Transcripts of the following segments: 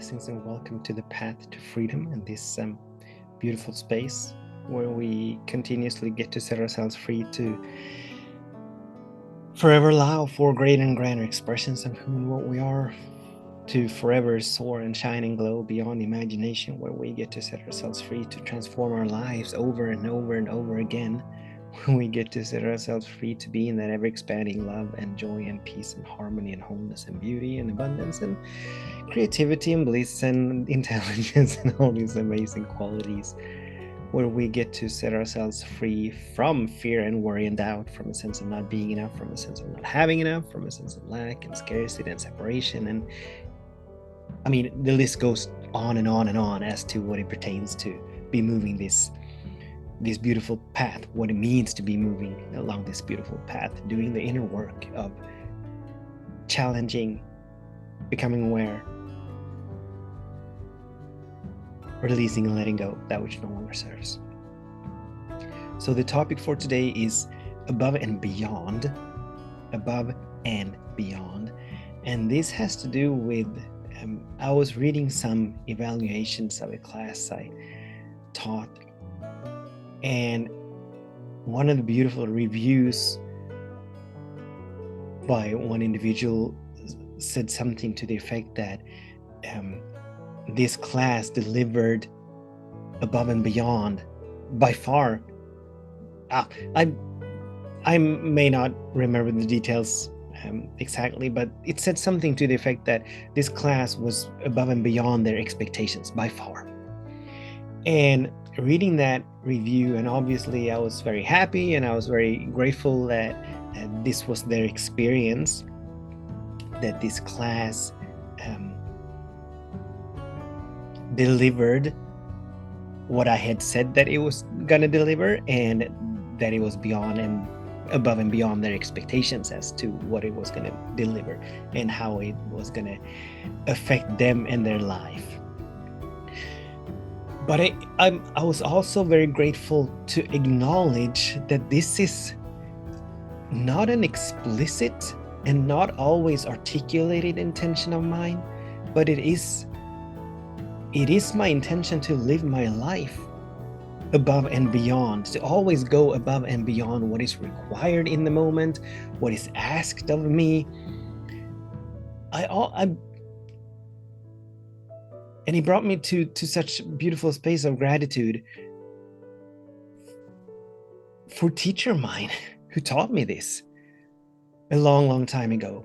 blessings and welcome to the Path to Freedom in this beautiful space where we continuously get to set ourselves free to forever allow for greater and grander expressions of who and what we are, to forever soar and shine and glow beyond imagination, where we get to set ourselves free to transform our lives over and over and over again. We get to set ourselves free to be in that ever-expanding love and joy and peace and harmony and wholeness and beauty and abundance and creativity and bliss and intelligence and all these amazing qualities, where we get to set ourselves free from fear and worry and doubt, from a sense of not being enough, from a sense of not having enough, from a sense of lack and scarcity and separation. And I mean, the list goes on and on and on as to what it pertains to be moving this beautiful path, what it means to be moving along this beautiful path, doing the inner work of challenging, becoming aware, releasing and letting go that which no longer serves. So the topic for today is above and beyond, above and beyond. And this has to do with, I was reading some evaluations of a class I taught, and one of the beautiful reviews by one individual said something to the effect that this class delivered above and beyond by far. I may not remember the details exactly, but it said something to the effect that this class was above and beyond their expectations by far. And reading that review, and obviously I was very happy and I was very grateful that this was their experience, that this class delivered what I had said that it was gonna deliver, and that it was beyond and above and beyond their expectations as to what it was gonna deliver and how it was gonna affect them and their life. But I was also very grateful to acknowledge that this is not an explicit and not always articulated intention of mine, but it is my intention to live my life above and beyond, to always go above and beyond what is required in the moment, what is asked of me. And he brought me to such a beautiful space of gratitude for teacher mine who taught me this a long, long time ago.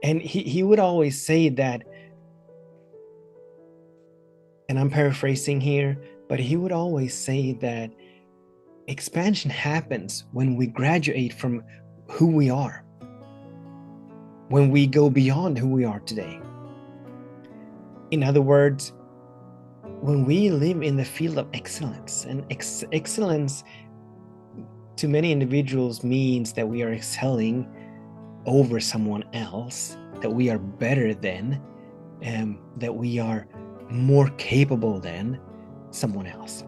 And he would always say that, and I'm paraphrasing here, but he would always say that expansion happens when we graduate from who we are, when we go beyond who we are today. In other words, when we live in the field of excellence, and excellence to many individuals means that we are excelling over someone else, that we are better than, that we are more capable than someone else,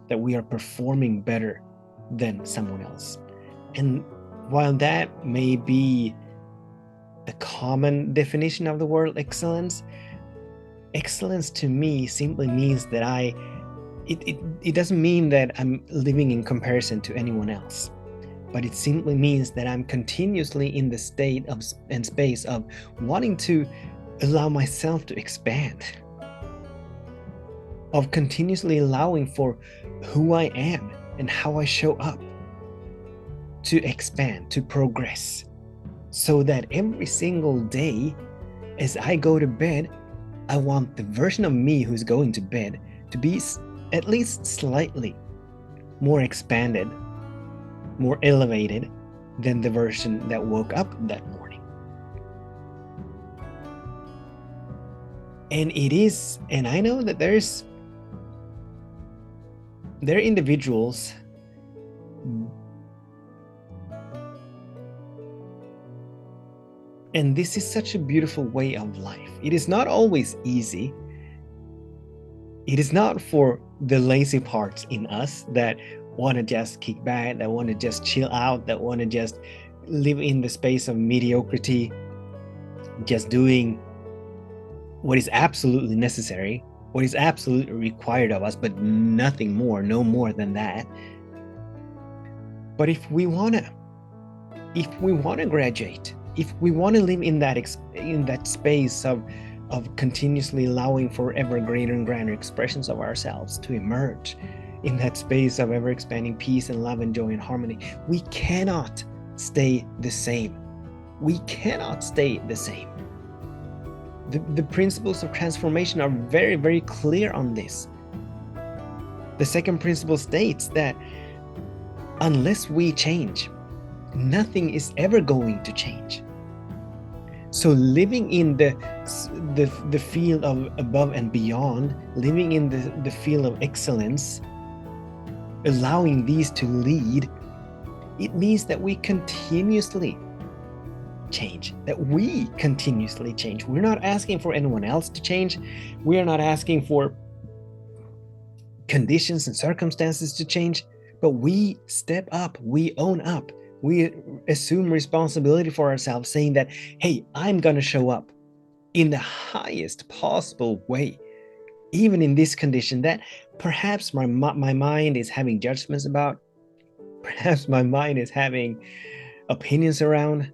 that we are performing better than someone else. And while that may be a common definition of the word excellence, excellence to me simply means that it doesn't mean that I'm living in comparison to anyone else, but it simply means that I'm continuously in the state of and space of wanting to allow myself to expand, of continuously allowing for who I am and how I show up to expand, to progress, so that every single day as I go to bed, I want the version of me who's going to bed to be at least slightly more expanded, more elevated than the version that woke up that morning. And I know that there are individuals and this is such a beautiful way of life. It is not always easy. It is not for the lazy parts in us that want to just kick back, that want to just chill out, that want to just live in the space of mediocrity, just doing what is absolutely necessary, what is absolutely required of us, but nothing more, no more than that. But if we want to graduate, if we want to live in that space of continuously allowing for ever greater and grander expressions of ourselves to emerge, in that space of ever expanding peace and love and joy and harmony, we cannot stay the same. We cannot stay the same. The principles of transformation are very, very clear on this. The second principle states that unless we change, nothing is ever going to change. So living in the field of above and beyond, living in the field of excellence, allowing these to lead, it means that we continuously change, that we continuously change. We're not asking for anyone else to change. We are not asking for conditions and circumstances to change, but we step up, we own up, we assume responsibility for ourselves, saying that, hey, I'm going to show up in the highest possible way, even in this condition that perhaps my mind is having judgments about, perhaps my mind is having opinions around,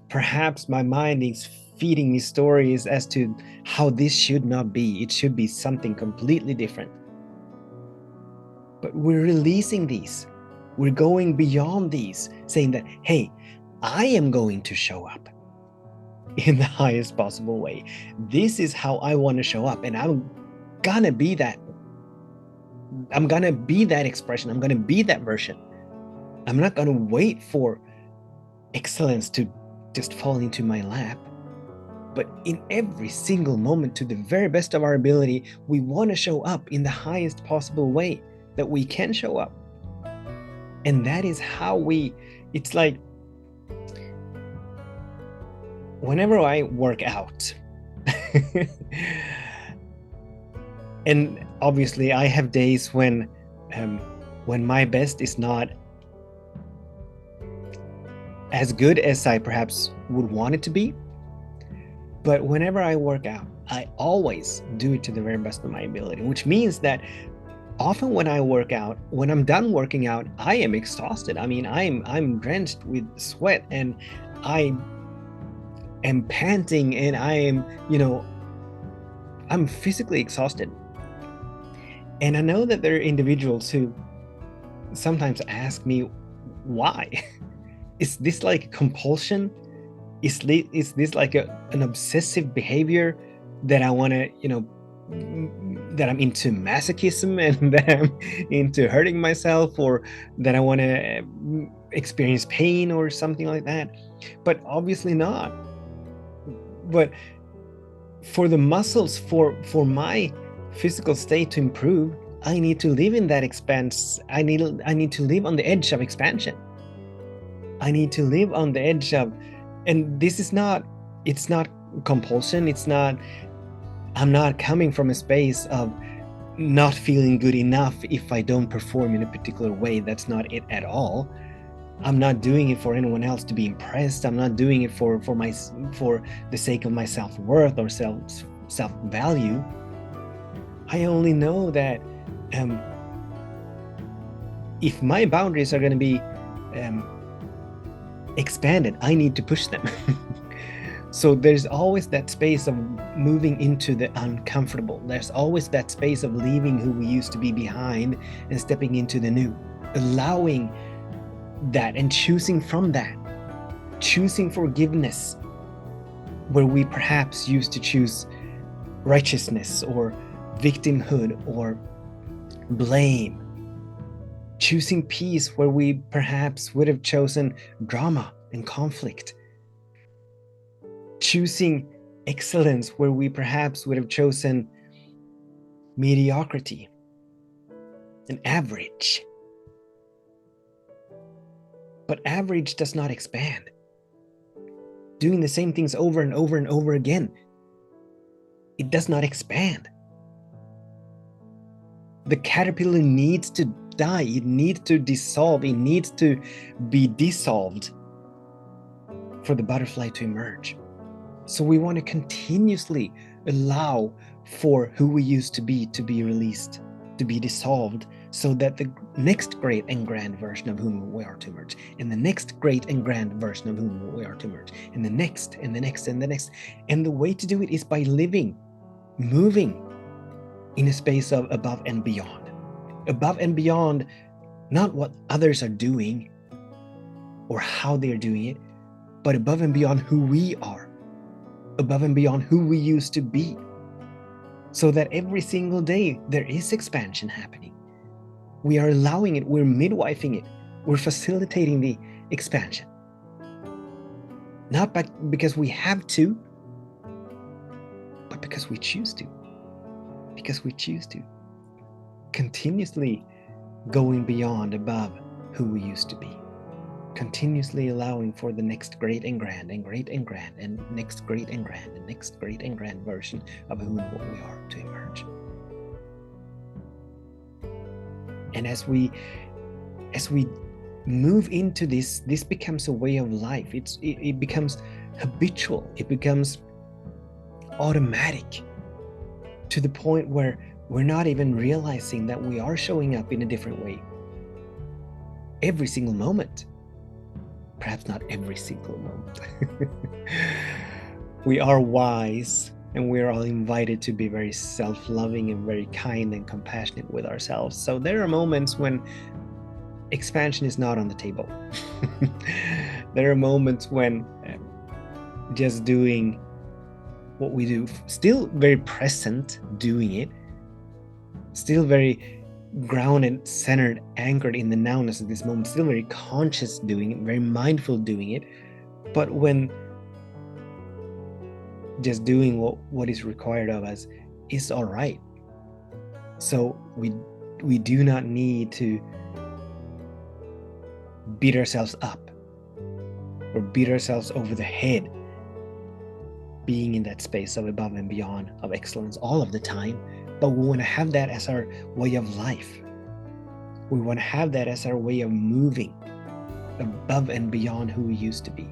perhaps my mind is feeding me stories as to how this should not be. It should be something completely different. But we're releasing these. We're going beyond these, saying that, hey, I am going to show up in the highest possible way. This is how I want to show up, and I'm gonna be that. I'm gonna be that expression. I'm gonna be that version. I'm not gonna wait for excellence to just fall into my lap. But in every single moment, to the very best of our ability, we want to show up in the highest possible way that we can show up. And that is how it's like, whenever I work out, and obviously I have days when my best is not as good as I perhaps would want it to be. But whenever I work out, I always do it to the very best of my ability, which means that often when I work out, when I'm done working out, I am exhausted. I mean, I'm drenched with sweat, and I am panting, and I am, I'm physically exhausted. And I know that there are individuals who sometimes ask me, why? Is this like compulsion? Is this like an obsessive behavior that I want to, that I'm into masochism, and that I'm into hurting myself, or that I want to experience pain or something like that? But obviously not. But for the muscles, for my physical state to improve, I need to live in that expanse. I need to live on the edge of expansion. I need to live on the edge of, and this is not, it's not compulsion. It's not, I'm not coming from a space of not feeling good enough if I don't perform in a particular way. That's not it at all. I'm not doing it for anyone else to be impressed. I'm not doing it for the sake of my self-worth or self-value. I only know that if my boundaries are going to be expanded, I need to push them. So there's always that space of moving into the uncomfortable. There's always that space of leaving who we used to be behind and stepping into the new, allowing that and choosing from that, choosing forgiveness where we perhaps used to choose righteousness or victimhood or blame, choosing peace where we perhaps would have chosen drama and conflict, choosing excellence where we perhaps would have chosen mediocrity and average. But average does not expand. Doing the same things over and over and over again, it does not expand. The caterpillar needs to die. It needs to dissolve. It needs to be dissolved for the butterfly to emerge. So we want to continuously allow for who we used to be released, to be dissolved, so that the next great and grand version of whom we are to emerge, and the next great and grand version of whom we are to emerge, and the next, and the next, and the next. And the way to do it is by living, moving in a space of above and beyond. Above and beyond, not what others are doing or how they're doing it, but above and beyond who we are, above and beyond who we used to be. So that every single day there is expansion happening. We are allowing it, we're midwifing it, we're facilitating the expansion. Not because we have to, but because we choose to. Because we choose to. Continuously going beyond, above who we used to be. Continuously allowing for the next great and grand, and great and grand, and next great and grand, and next great and grand version of who and what we are to emerge. And as we move into this becomes a way of life. It becomes habitual. It becomes automatic, to the point where we're not even realizing that we are showing up in a different way every single moment. Perhaps not every single moment. We are wise, and we are all invited to be very self-loving and very kind and compassionate with ourselves. So there are moments when expansion is not on the table. There are moments when just doing what we do, still very present doing it, still very grounded, centered, anchored in the nowness of this moment, still very conscious doing it, very mindful doing it, but when just doing what is required of us is all right. So we do not need to beat ourselves up or beat ourselves over the head being in that space of above and beyond, of excellence all of the time. But we want to have that as our way of life. We want to have that as our way of moving above and beyond who we used to be,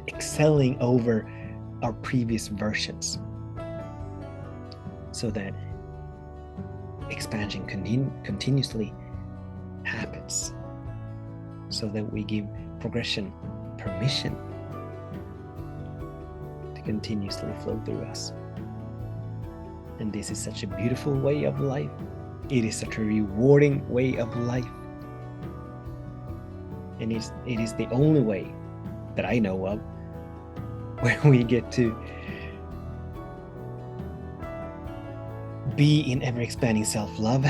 excelling over our previous versions, so that expansion continuously happens, so that we give progression permission to continuously flow through us. And this is such a beautiful way of life. It is such a rewarding way of life. And it is the only way that I know of where we get to be in ever-expanding self-love,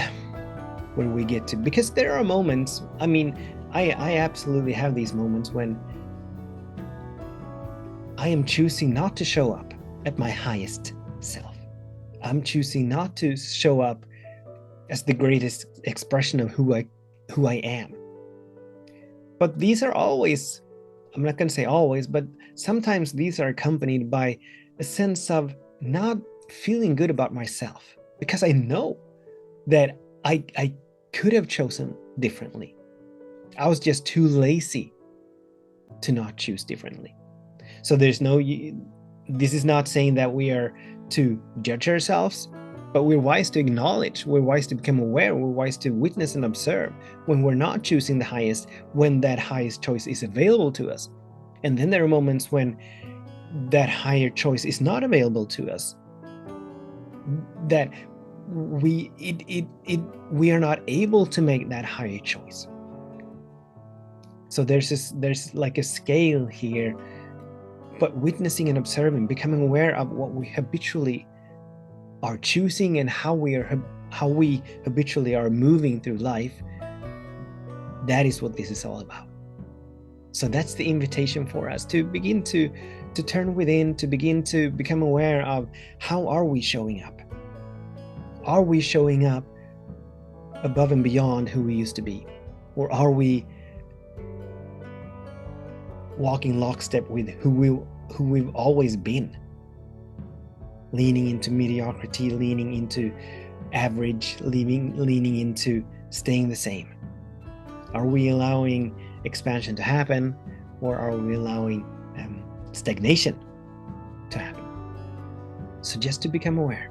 where we get to, because there are moments, I mean, I absolutely have these moments when I am choosing not to show up at my highest self. I'm choosing not to show up as the greatest expression of who I am. But these are always, I'm not going to say always, but sometimes these are accompanied by a sense of not feeling good about myself, because I know that I could have chosen differently. I was just too lazy to not choose differently. So this is not saying that we are to judge ourselves, but we're wise to acknowledge, we're wise to become aware, we're wise to witness and observe when we're not choosing the highest, when that highest choice is available to us. And then there are moments when that higher choice is not available to us, that we are not able to make that higher choice. So there's like a scale here, but witnessing and observing, becoming aware of what we habitually are choosing and how we habitually are moving through life. That is what this is all about. So that's the invitation for us to begin to turn within, to begin to become aware of how are we showing up? Are we showing up above and beyond who we used to be? Or are we walking lockstep with who we've always been? Leaning into mediocrity, leaning into average, leaning into staying the same. Are we allowing expansion to happen, or are we allowing stagnation to happen. So just to become aware.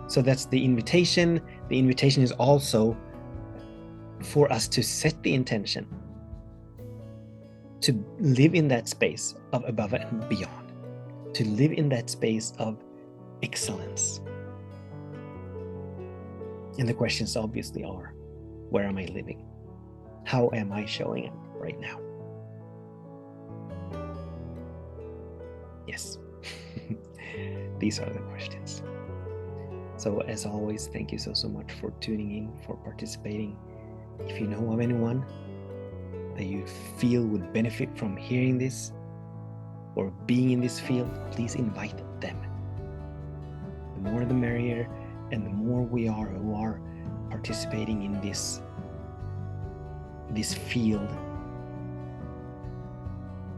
So that's the invitation. The invitation is also for us to set the intention to live in that space of above and beyond, to live in that space of excellence. And the questions obviously are, where am I living? How am I showing up right now? Yes, these are the questions. So as always, thank you so much for tuning in, for participating. If you know of anyone that you feel would benefit from hearing this or being in this field, please invite them. The more the merrier, and the more we are who are participating in this field,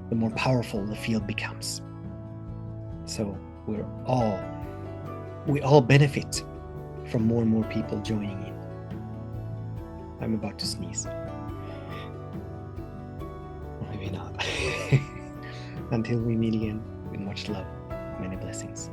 the more powerful the field becomes. So we all benefit from more and more people joining in. I'm about to sneeze. Or maybe not. Until we meet again, with much love, many blessings.